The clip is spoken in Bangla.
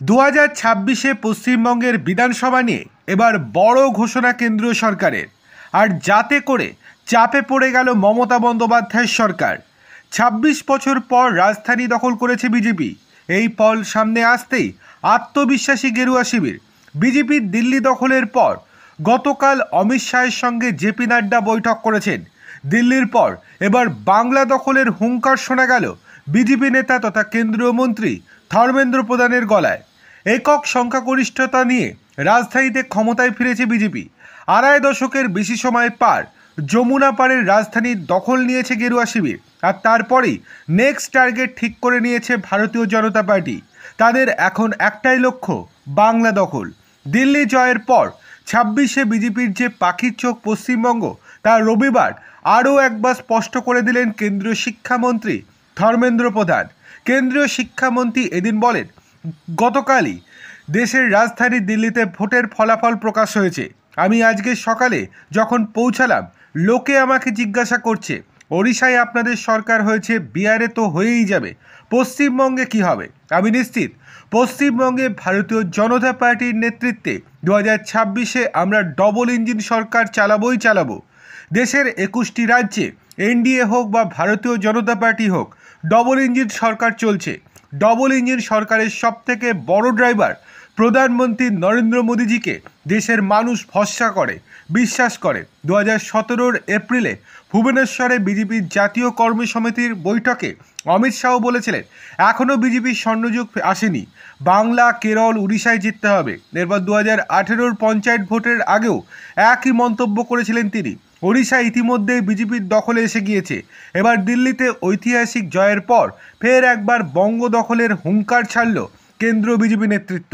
2026-এ পশ্চিমবঙ্গের বিধানসভা নিয়ে এবার বড় ঘোষণা কেন্দ্রীয় সরকারের। আর যাতে করে চাপে পড়ে গেল মমতা বন্দ্যোপাধ্যায়ের সরকার। ২৬ বছর পর রাজধানী দখল করেছে বিজেপি। এই ফল সামনে আসতেই আত্মবিশ্বাসী গেরুয়া শিবির। বিজেপির দিল্লি দখলের পর গতকাল অমিত শাহের সঙ্গে জেপি নাড্ডা বৈঠক করেছেন। দিল্লির পর এবার বাংলা দখলের হুঙ্কার শোনা গেল বিজেপি নেতা তথা কেন্দ্রীয় মন্ত্রী ধর্মেন্দ্র প্রধানের গলায়। একক সংখ্যাগরিষ্ঠতা নিয়ে রাজধানীতে ক্ষমতায় ফিরেছে বিজেপি। আড়াই দশকের বেশি সময় পার যমুনা পাড়ের রাজধানী দখল নিয়েছে গেরুয়া শিবির। আর তারপরেই নেক্সট টার্গেট ঠিক করে নিয়েছে ভারতীয় জনতা পার্টি। তাদের এখন একটাই লক্ষ্য, বাংলা দখল। দিল্লি জয়ের পর 26-এ বিজেপির যে পাখির চোখ পশ্চিমবঙ্গ, তা রবিবার আরও একবার স্পষ্ট করে দিলেন কেন্দ্রীয় শিক্ষামন্ত্রী ধর্মেন্দ্র প্রধান। কেন্দ্রীয় শিক্ষামন্ত্রী এদিন বলেন, গতকালই দেশের রাজধানী দিল্লিতে ভোটের ফলাফল প্রকাশ হয়েছে। আমি আজকে সকালে যখন পৌঁছালাম, লোকে আমাকে জিজ্ঞাসা করছে, ওড়িশায় আপনাদের সরকার হয়েছে, বিহারে তো হয়েই যাবে, পশ্চিমবঙ্গে কি হবে? আমি নিশ্চিত পশ্চিমবঙ্গে ভারতীয় জনতা পার্টির নেতৃত্বে 2026-এ আমরা ডবল ইঞ্জিন সরকার চালাবো। দেশের 21টি রাজ্যে এনডিএ হোক বা ভারতীয় জনতা পার্টি হোক, ডবল ইঞ্জিন সরকার চলছে। ডবল ইঞ্জিন সরকারের সবথেকে বড় ড্রাইভার প্রধানমন্ত্রী নরেন্দ্র মোদীজিকে দেশের মানুষ ভরসা করে, বিশ্বাস করে। 2017-র এপ্রিলে ভুবনেশ্বরে বিজেপির জাতীয় কর্মী সমিতির বৈঠকে অমিত শাহ বলেছিলেন, এখনও বিজেপির স্বর্ণযুগ আসেনি, বাংলা, কেরল, উড়িষ্যায় জিততে হবে। এরপর 2018-র পঞ্চায়েত ভোটের আগেও একই মন্তব্য করেছিলেন তিনি। ওড়িশা ইতিমধ্যেই বিজেপির দখলে এসে গিয়েছে। এবার দিল্লিতে ঐতিহাসিক জয়ের পর ফের একবার বঙ্গ দখলের হুঙ্কার ছাড়ল কেন্দ্রীয় বিজেপি নেতৃত্ব।